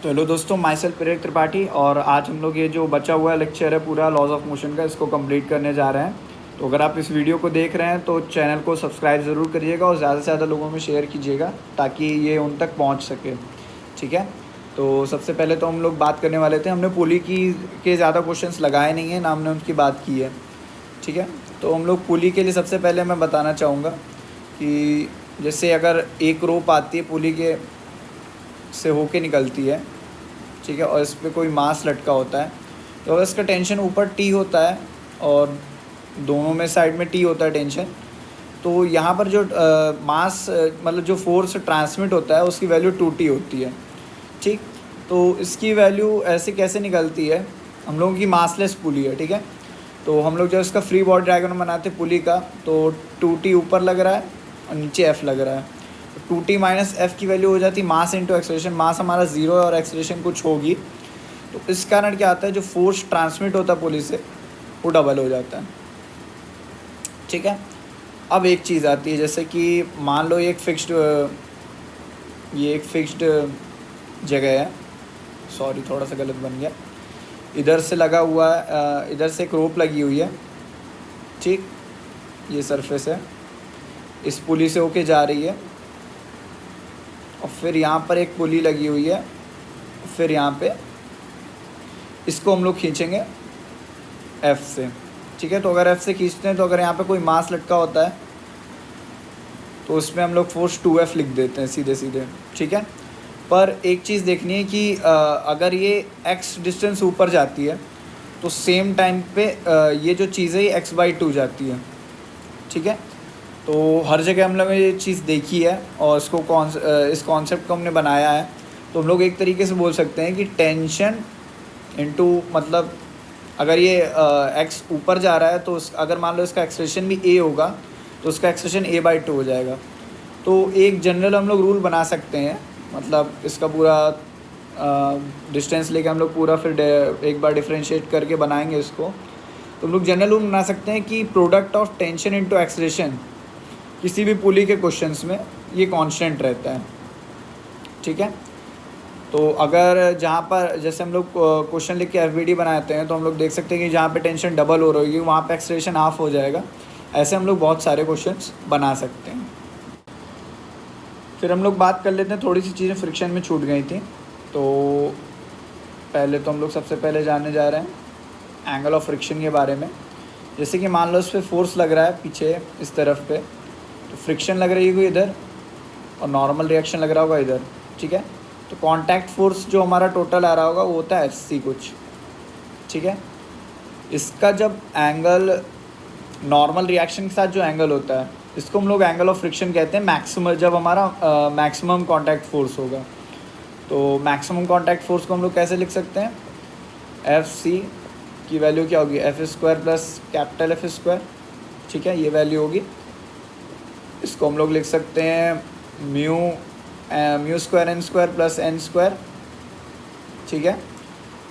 तो हेलो दोस्तों, my self प्रेरक त्रिपाठी। और आज हम लोग ये जो बचा हुआ लेक्चर है पूरा लॉज ऑफ मोशन का, इसको कंप्लीट करने जा रहे हैं। तो अगर आप इस वीडियो को देख रहे हैं तो चैनल को सब्सक्राइब ज़रूर करिएगा और ज़्यादा से ज़्यादा लोगों में शेयर कीजिएगा ताकि ये उन तक पहुंच सके। ठीक है, तो सबसे पहले तो हम लोग बात करने वाले थे, हमने पुली की के ज़्यादा क्वेश्चंस लगाए नहीं हैं ना, हमने उनकी बात की है। ठीक है, तो हम लोग पुली के लिए सबसे पहले मैं बताना चाहूँगा कि जैसे अगर एक रोप आती है पुली के से होके निकलती है, ठीक है, और इस पर कोई मास लटका होता है, तो अगर इसका टेंशन ऊपर टी होता है और दोनों में साइड में टी होता है टेंशन, तो यहाँ पर जो मास मतलब जो फोर्स ट्रांसमिट होता है उसकी वैल्यू 2T होती है। ठीक, तो इसकी वैल्यू ऐसे कैसे निकलती है, हम लोगों की मासलेस पुली है। ठीक है, तो हम लोग जब इसका फ्री बॉडी डायग्राम बनाते हैं पुली का, तो 2T ऊपर लग रहा है और नीचे F लग रहा है। 2T माइनस F की वैल्यू हो जाती है मास इंटू एक्सेलरेशन। मास हमारा 0 है और एक्सेलरेशन कुछ होगी, तो इस कारण क्या आता है, जो फोर्स ट्रांसमिट होता है पुली से वो डबल हो जाता है। ठीक है, अब एक चीज़ आती है, जैसे कि मान लो ये एक फिक्स्ड जगह है। सॉरी, थोड़ा सा गलत बन गया। इधर से लगा हुआ है, इधर से एक रोप लगी हुई है। ठीक, ये सरफेस है, इस पुली से होके जा रही है और फिर यहाँ पर एक पुली लगी हुई है, फिर यहाँ पे इसको हम लोग खींचेंगे F से। ठीक है, तो अगर F से खींचते हैं तो अगर यहाँ पे कोई मास लटका होता है तो उसमें हम लोग फोर्स 2F लिख देते हैं सीधे सीधे। ठीक है, पर एक चीज़ देखनी है कि अगर ये x डिस्टेंस ऊपर जाती है तो सेम टाइम पे ये जो चीज़ है ये x/2 जाती है। ठीक है, तो हर जगह हम लोग ये चीज़ देखी है और इसको इस कॉन्सेप्ट को हमने बनाया है। तो हम लोग एक तरीके से बोल सकते हैं कि टेंशन इनटू, मतलब अगर ये x ऊपर जा रहा है तो अगर मान लो इसका एक्सेलरेशन भी a होगा तो उसका एक्सेलरेशन a/2 हो जाएगा। तो एक जनरल हम लोग रूल बना सकते हैं, मतलब इसका पूरा डिस्टेंस लेके हम लोग पूरा फिर एक बार डिफ्रेंशिएट करके बनाएंगे इसको। तो हम लोग जनरल रूल बना सकते हैं कि product of tension into acceleration किसी भी पुली के क्वेश्चंस में ये कांस्टेंट रहता है। ठीक है, तो अगर जहाँ पर जैसे हम लोग क्वेश्चन लिख के FBD बनाते हैं तो हम लोग देख सकते हैं कि जहाँ पे टेंशन डबल हो रही है वहाँ पे एक्सेलरेशन हाफ हो जाएगा। ऐसे हम लोग बहुत सारे क्वेश्चंस बना सकते हैं। फिर हम लोग बात कर लेते हैं, थोड़ी सी चीज़ें फ्रिक्शन में छूट गई थी। तो पहले तो हम लोग सबसे पहले जानने जा रहे हैं एंगल ऑफ फ्रिक्शन के बारे में। जैसे कि मान लो इस पर फोर्स लग रहा है पीछे इस तरफ पे, तो फ्रिक्शन लग रही है इधर और नॉर्मल रिएक्शन लग रहा होगा इधर। ठीक है, तो कांटेक्ट फोर्स जो हमारा टोटल आ रहा होगा वो होता है Fc कुछ। ठीक है, इसका जब एंगल नॉर्मल रिएक्शन के साथ जो एंगल होता है इसको हम लोग एंगल ऑफ फ्रिक्शन कहते हैं मैक्सिमम, जब हमारा मैक्सिमम कांटेक्ट फोर्स होगा। तो मैक्सिमम कांटेक्ट फोर्स को हम लोग कैसे लिख सकते हैं, Fc की वैल्यू क्या होगी, F² प्लस कैपिटल F²। ठीक है, ये वैल्यू होगी। इसको हम लोग लिख सकते हैं μ² n² प्लस n²। ठीक है,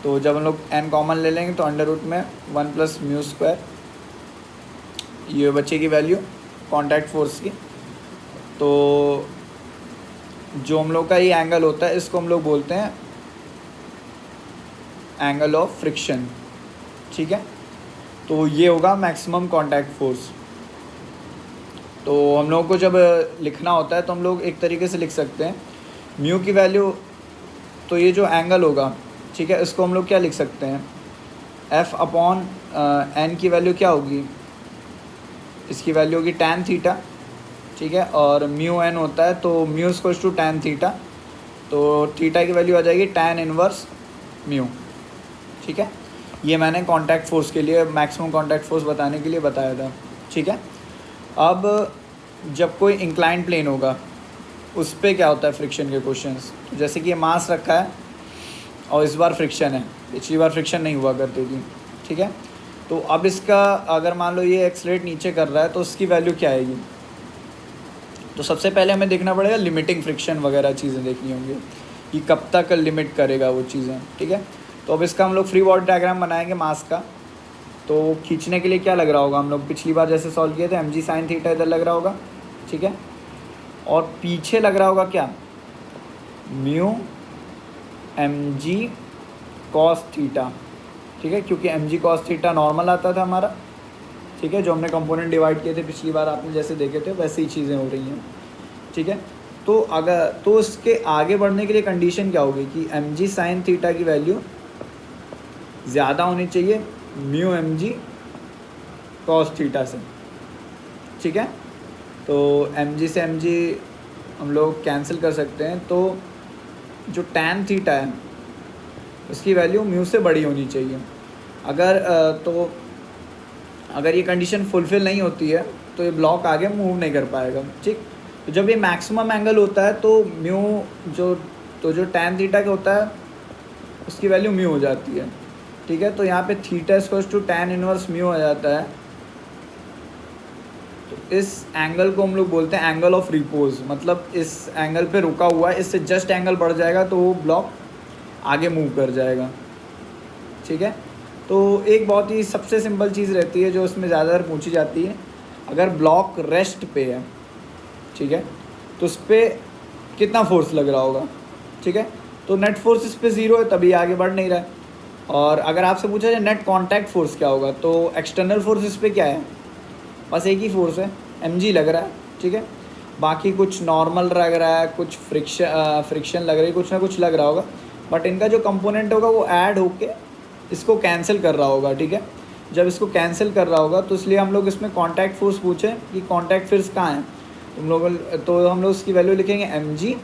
तो जब हम लोग n कॉमन ले लेंगे तो अंडर रूट में 1 प्लस μ², ये बचेगी वैल्यू कांटेक्ट फोर्स की। तो जो हम लोग का ये एंगल होता है इसको हम लोग बोलते हैं एंगल ऑफ फ्रिक्शन। ठीक है, तो ये होगा मैक्सिमम कांटेक्ट फोर्स। तो हम लोगों को जब लिखना होता है तो हम लोग एक तरीके से लिख सकते हैं म्यू की वैल्यू, तो ये जो एंगल होगा, ठीक है, इसको हम लोग क्या लिख सकते हैं, F/n की वैल्यू क्या होगी, इसकी वैल्यू होगी tan थीटा। ठीक है, और μn होता है तो μ tan थीटा, तो थीटा की वैल्यू आ जाएगी tan इनवर्स μ। ठीक है, ये मैंने कांटेक्ट फोर्स के लिए मैक्सिमम कांटेक्ट फोर्स बताने के लिए बताया था। ठीक है, अब जब कोई इंक्लाइन प्लेन होगा उस पर क्या होता है फ्रिक्शन के क्वेश्चंस, जैसे कि ये मास रखा है और इस बार फ्रिक्शन है, पिछली बार फ्रिक्शन नहीं हुआ करती थी। ठीक है, तो अब इसका अगर मान लो ये एक्सलेट नीचे कर रहा है तो उसकी वैल्यू क्या आएगी, तो सबसे पहले हमें देखना पड़ेगा लिमिटिंग फ्रिक्शन वगैरह चीज़ें देखनी होंगी कि कब तक लिमिट करेगा वो चीज़ें। ठीक है, तो अब इसका हम लोग फ्री बॉडी डायग्राम बनाएंगे मास का। तो खींचने के लिए क्या लग रहा होगा, हम लोग पिछली बार जैसे सॉल्व किए थे mg sin थीटा इधर लग रहा होगा। ठीक है, और पीछे लग रहा होगा क्या, mu M G cos theta, ठीक है, क्योंकि M G cos theta normal आता था हमारा, ठीक है, जो हमने कंपोनेंट डिवाइड किए थे पिछली बार आपने जैसे देखे थे वैसे ही चीज़ें हो रही हैं, ठीक है। तो अगर तो इसके आगे बढ़ने के लिए कंडीशन क्या होगी कि एम जी साइन थीटा की वैल्यू ज़्यादा होनी चाहिए mu M G cos theta से, ठीक है। तो एम जी से एम जी हम लोग कैंसिल कर सकते हैं, तो जो टैन थीटा है उसकी वैल्यू म्यू से बड़ी होनी चाहिए। अगर ये कंडीशन फुलफ़िल नहीं होती है तो ये ब्लॉक आगे मूव नहीं कर पाएगा, ठीक। तो जब ये मैक्सिमम एंगल होता है तो जो टैन थीटा का होता है उसकी वैल्यू म्यू हो जाती है, ठीक है। तो यहाँ पे theta equals to tan inverse mu हो जाता है। तो इस एंगल को हम लोग बोलते हैं एंगल ऑफ रिपोज, मतलब इस एंगल पे रुका हुआ है, इससे जस्ट एंगल बढ़ जाएगा तो वो ब्लॉक आगे मूव कर जाएगा, ठीक है। तो एक बहुत ही सबसे सिंपल चीज़ रहती है जो उसमें ज़्यादातर पूछी जाती है, अगर ब्लॉक रेस्ट पे है, ठीक है, तो उस पर कितना फोर्स लग रहा होगा, ठीक है। तो नेट फोर्स इस पर ज़ीरो है तभी आगे बढ़ नहीं रहा है। और अगर आपसे पूछा जाए नेट कांटेक्ट फोर्स क्या होगा, तो एक्सटर्नल फोर्स इस पर क्या है, बस एक ही फोर्स है mg लग रहा है, ठीक है। बाकी कुछ नॉर्मल लग रहा है, कुछ फ्रिक्शन लग रही है, कुछ ना कुछ लग रहा होगा, बट इनका जो कंपोनेंट होगा वो ऐड होके इसको कैंसिल कर रहा होगा, ठीक है। जब इसको कैंसिल कर रहा होगा तो इसलिए हम लोग इसमें कांटेक्ट फोर्स पूछे कि कांटेक्ट फोर्स कहाँ है, तो हम लोग उसकी वैल्यू लिखेंगे mg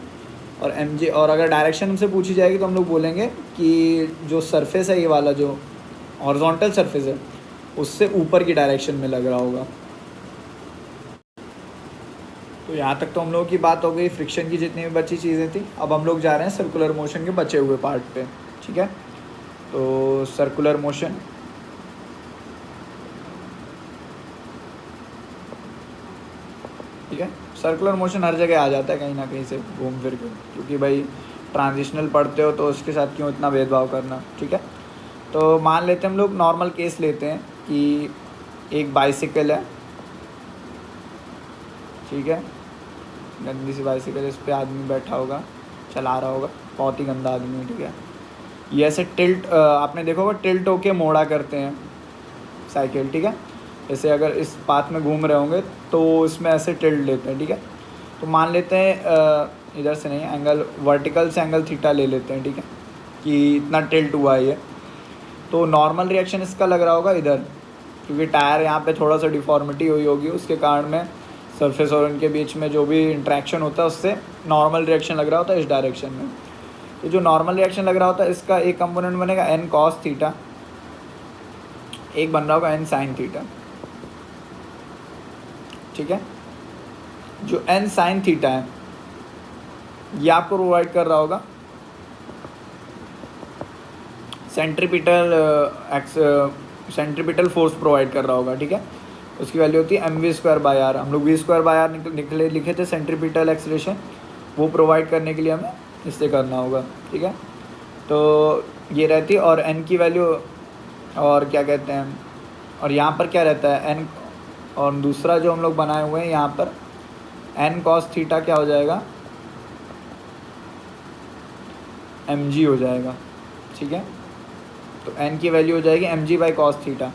और mg, और अगर डायरेक्शन हमसे पूछी जाएगी तो हम लोग बोलेंगे कि जो सरफेस है ये वाला जो हॉरिजॉन्टल सरफेस है उससे ऊपर की डायरेक्शन में लग रहा होगा। तो यहाँ तक तो हम लोगों की बात हो गई फ्रिक्शन की जितनी भी बची चीज़ें थी। अब हम लोग जा रहे हैं सर्कुलर मोशन के बचे हुए पार्ट पे, ठीक है। तो सर्कुलर मोशन, ठीक है, सर्कुलर मोशन हर जगह आ जाता है कहीं ना कहीं से घूम फिर के, क्योंकि भाई ट्रांजिशनल पढ़ते हो तो उसके साथ क्यों इतना भेदभाव करना, ठीक है। तो मान लेते हैं हम लोग नॉर्मल केस लेते हैं कि एक बाइसिकल है, ठीक है, गंदी सी बाइसिकल, इस पर आदमी बैठा होगा, चला रहा होगा, बहुत ही गंदा आदमी है, ठीक है। ये ऐसे टिल्ट, आपने देखा होगा टिल्ट होके मोड़ा करते हैं साइकिल, ठीक है। जैसे अगर इस पाथ में घूम रहे होंगे तो इसमें ऐसे टिल्ट लेते हैं, ठीक है। तो मान लेते हैं इधर से नहीं, एंगल वर्टिकल से एंगल थीटा ले लेते हैं, ठीक है, कि इतना टिल्ट हुआ है ये। तो नॉर्मल रिएक्शन इसका लग रहा होगा इधर, क्योंकि टायर यहाँ पे थोड़ा सा डिफॉर्मिटी हुई होगी, उसके कारण में सरफेस और उनके बीच में जो भी इंट्रैक्शन होता है उससे नॉर्मल रिएक्शन लग रहा होता है इस डायरेक्शन में। तो जो नॉर्मल रिएक्शन लग रहा होता है इसका एक कंपोनेंट बनेगा एन कॉस थीटा, एक बन रहा होगा एन साइन थीटा, ठीक है। जो एन साइन थीटा है ये आपको प्रोवाइड कर रहा होगा सेंट्रीपिटल फोर्स प्रोवाइड कर रहा होगा, ठीक है। उसकी वैल्यू होती है M V square by R, हम लोग वी स्क्वायर बाई आर लिखे थे सेंट्रीपिटल एक्सलेशन, वो प्रोवाइड करने के लिए हमें इससे करना होगा, ठीक है। तो ये रहती है, और एन की वैल्यू, और क्या कहते हैं, और यहाँ पर क्या रहता है एन, और दूसरा जो हम लोग बनाए हुए हैं यहाँ पर एन कॉस थीटा क्या हो जाएगा, एम जी हो जाएगा, ठीक है। तो एन की वैल्यू हो जाएगी M G by cos theta.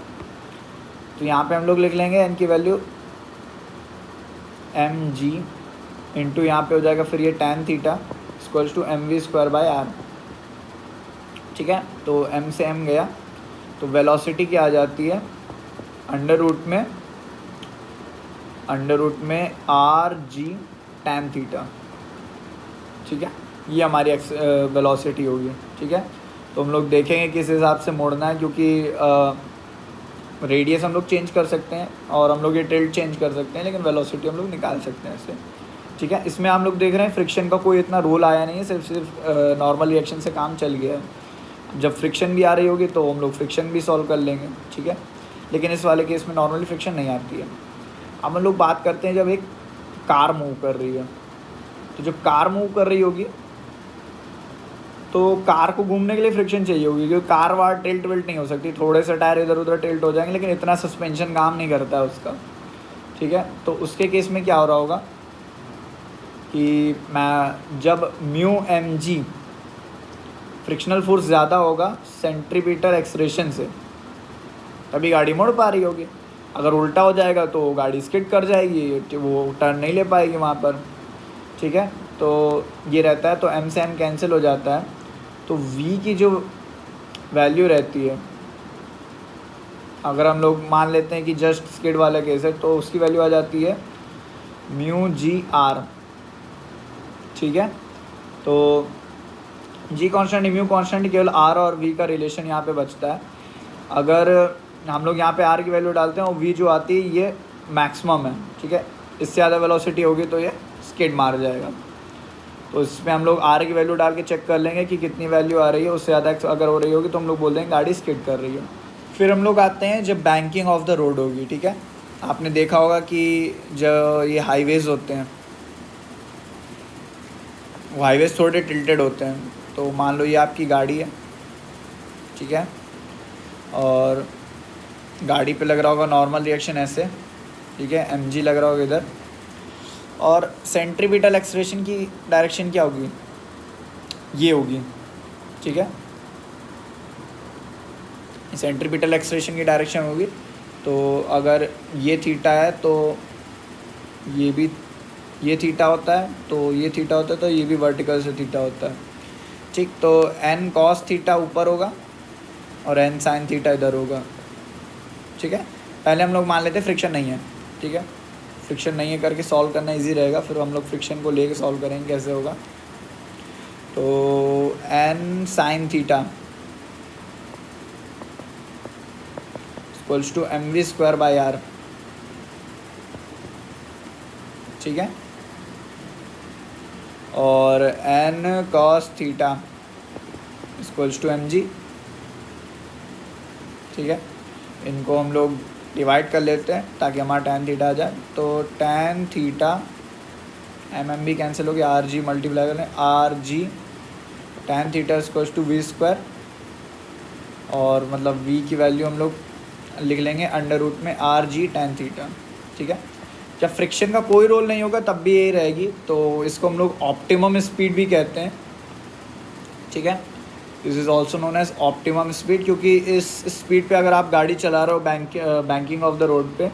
तो यहाँ पे हम लोग लिख लेंगे एन की वैल्यू एम जी इंटू यहाँ पे हो जाएगा फिर ये tan theta equals to M V square by R, ठीक है। तो एम से एम गया, तो वेलोसिटी क्या आ जाती है अंडर रूट में आर जी टैन थीटा, ठीक है। ये हमारी वेलोसिटी होगी, ठीक है। तो हम लोग देखेंगे किस हिसाब से मोड़ना है, क्योंकि रेडियस हम लोग चेंज कर सकते हैं और हम लोग ये टिल्ट चेंज कर सकते हैं, लेकिन वेलोसिटी हम लोग निकाल सकते हैं इससे, ठीक है। इसमें हम लोग देख रहे हैं फ्रिक्शन का कोई इतना रोल आया नहीं है, सिर्फ नॉर्मल रिएक्शन से काम चल गया है। जब फ्रिक्शन भी आ रही होगी तो हम लोग फ्रिक्शन भी सॉल्व कर लेंगे, ठीक है। लेकिन इस वाले केस में नॉर्मली फ्रिक्शन नहीं आती है। अब हम लोग बात करते हैं जब एक कार मूव कर रही है, तो जब कार मूव कर रही होगी तो कार को घूमने के लिए फ्रिक्शन चाहिए होगी, क्योंकि कार वार टिल्ट विल्ट नहीं हो सकती, थोड़े से टायर इधर उधर टिल्ट हो जाएंगे, लेकिन इतना सस्पेंशन काम नहीं करता है उसका, ठीक है। तो उसके केस में क्या हो रहा होगा कि मैं जब mu M G frictional force ज़्यादा होगा सेंट्रीपिटल एक्सलेरेशन से, तभी गाड़ी मुड़ पा रही होगी। अगर उल्टा हो जाएगा तो गाड़ी स्किड कर जाएगी, वो टर्न नहीं ले पाएगी वहाँ पर, ठीक है। तो ये रहता है, तो एम से एम कैंसिल हो जाता है, तो वी की जो वैल्यू रहती है, अगर हम लोग मान लेते हैं कि जस्ट स्किड वाला केस है, तो उसकी वैल्यू आ जाती है म्यू जी आर, ठीक है। तो जी कांस्टेंट म्यू कांस्टेंट, केवल आर और वी का रिलेशन यहाँ पे बचता है। अगर हम लोग यहाँ पे आर की वैल्यू डालते हैं और वी जो आती है ये मैक्सिमम है, ठीक है। इससे ज़्यादा वेलोसिटी होगी तो ये स्किड मार जाएगा। तो इसमें हम लोग आर की वैल्यू डाल के चेक कर लेंगे कि कितनी वैल्यू आ रही है, उससे ज़्यादा अगर हो रही होगी तो हम लोग बोल देंगे गाड़ी स्किड कर रही है। फिर हम लोग आते हैं जब बैंकिंग ऑफ द रोड होगी, ठीक है। आपने देखा होगा कि जो ये हाईवेज़ होते हैं, वो हाईवेज़ थोड़े टिल्टेड होते हैं। तो मान लो ये आपकी गाड़ी है, ठीक है, और गाड़ी पे लग रहा होगा नॉर्मल रिएक्शन ऐसे, ठीक है, एम लग रहा होगा इधर, और सेंट्रीपिटल एक्सलेरेशन की डायरेक्शन क्या होगी, ये होगी, ठीक है। सेंट्रीपिटल एक्सलेरेशन की डायरेक्शन होगी, तो अगर ये थीटा है तो ये भी ये थीटा होता है, तो ये थीटा होता है, तो ये भी वर्टिकल से थीटा होता है, ठीक। तो एन कॉस थीटा ऊपर होगा और एन साइन थीटा इधर होगा, ठीक है। पहले हम लोग मान लेते हैं फ्रिक्शन नहीं है, ठीक है, फ्रिक्शन नहीं है करके सॉल्व करना इजी रहेगा। फिर हम लोग फ्रिक्शन को लेके सॉल्व करेंगे कैसे होगा। तो N sine theta equals to M V square by R, ठीक है, और N cos theta equals to M G, ठीक है। इनको हम लोग डिवाइड कर लेते हैं ताकि हमारा टैन थीटा आ जाए। तो टैन थीटा एम भी कैंसिल हो गया, आर जी मल्टीप्लाई कर लें, R G tan theta equals to V square, और मतलब वी की वैल्यू हम लोग लिख लेंगे अंडर रूट में आर जी टैन थीटा, ठीक है। जब फ्रिक्शन का कोई रोल नहीं होगा तब भी यही रहेगी, तो इसको हम लोग ऑप्टिमम स्पीड भी कहते हैं, ठीक है। This is also known as optimum speed, क्योंकि इस स्पीड पे अगर आप गाड़ी चला रहे हो बैंकिंग ऑफ द रोड पे,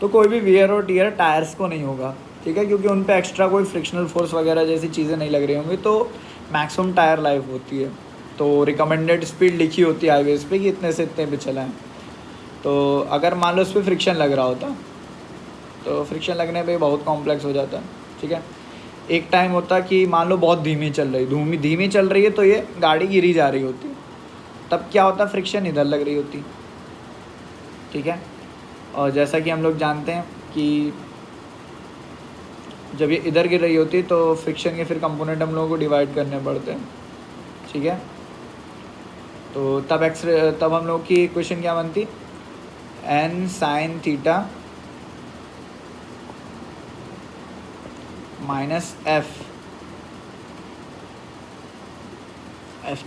तो कोई भी वियर और टीयर टायर्स को नहीं होगा, ठीक है, क्योंकि उन पे एक्स्ट्रा कोई फ्रिक्शनल फोर्स वगैरह जैसी चीज़ें नहीं लग रही होंगी, तो मैक्सिमम टायर लाइफ होती है। तो रिकमेंडेड स्पीड लिखी होती है हाईवेज़ पे कि इतने से इतने पे चलाएं। तो अगर मान लो उस पर फ्रिक्शन लग रहा होता, तो फ्रिक्शन लगने पे बहुत कॉम्प्लेक्स हो जाता है, ठीक है। एक टाइम होता कि मान लो बहुत धीमी चल रही है, तो ये गाड़ी गिरी जा रही होती, तब क्या होता, फ्रिक्शन इधर लग रही होती, ठीक है। और जैसा कि हम लोग जानते हैं कि जब ये इधर गिर रही होती तो फ्रिक्शन के फिर कंपोनेंट हम लोगों को डिवाइड करने पड़ते हैं, ठीक है। तो तब हम लोग की इक्वेशन क्या बनती, N sine theta minus F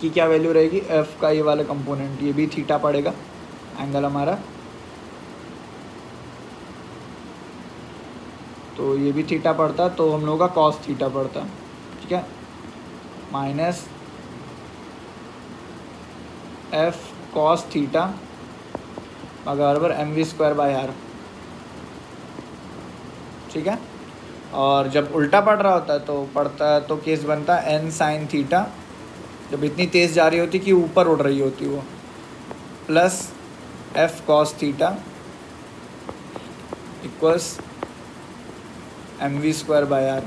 की क्या वैल्यू रहेगी, एफ का ये वाला कंपोनेंट, ये भी थीटा पड़ेगा एंगल हमारा, तो ये भी थीटा पड़ता, तो हम लोगों का कॉस थीटा पड़ता, ठीक है, माइनस एफ कॉस थीटा बराबर M V square by R, ठीक है। और जब उल्टा पड़ रहा होता है तो केस बनता है एन साइन थीटा, जब इतनी तेज़ जा रही होती कि ऊपर उड़ रही होती वो, plus F cos theta equals M V square by R,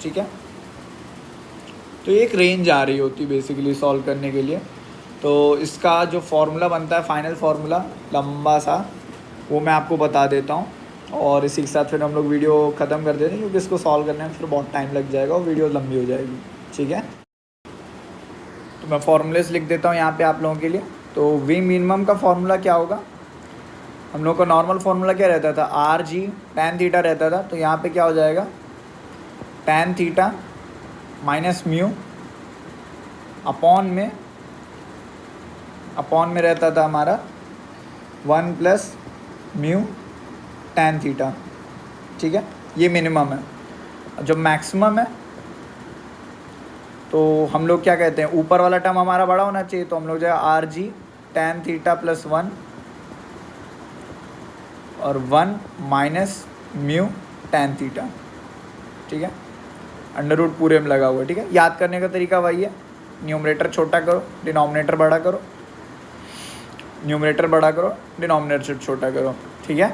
ठीक है। तो एक रेंज आ रही होती बेसिकली सॉल्व करने के लिए। तो इसका जो फॉर्मूला बनता है, फाइनल फार्मूला लंबा सा, वो मैं आपको बता देता हूँ, और इसी के साथ फिर हम लोग वीडियो ख़त्म कर देते हैं, क्योंकि इसको सॉल्व करने में फिर बहुत टाइम लग जाएगा और वीडियो लंबी हो जाएगी, ठीक है। तो मैं फॉर्मूलेस लिख देता हूँ यहाँ पे आप लोगों के लिए। तो वी मिनिमम का फॉर्मूला क्या होगा, हम लोग का नॉर्मल फार्मूला क्या रहता था, आर जी टैन थीटा रहता था, तो यहाँ पे क्या हो जाएगा, tan theta minus mu upon में रहता था हमारा 1 प्लस म्यू टैन थीटा, ठीक है। ये मिनिमम है। जब मैक्सिमम है तो हम लोग क्या कहते हैं, ऊपर वाला टर्म हमारा बड़ा होना चाहिए, तो हम लोग जो है R G tan theta plus 1 और 1 माइनस म्यू tan थीटा, ठीक है, अंडर रूट पूरे में लगा हुआ है, ठीक है। याद करने का तरीका वही है, न्यूमरेटर छोटा करो, डिनोमिनेटर बड़ा करो, न्यूमरेटर बड़ा करो, डिनोमिनेटर छोटा करो, ठीक है।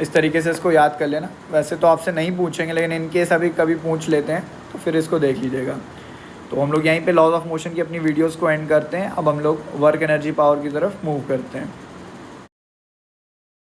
इस तरीके से इसको याद कर लेना। वैसे तो आपसे नहीं पूछेंगे, लेकिन इनकेस अभी कभी पूछ लेते हैं तो फिर इसको देख लीजिएगा। तो हम लोग यहीं पे लॉज ऑफ मोशन की अपनी वीडियोस को एंड करते हैं। अब हम लोग वर्क एनर्जी पावर की तरफ मूव करते हैं।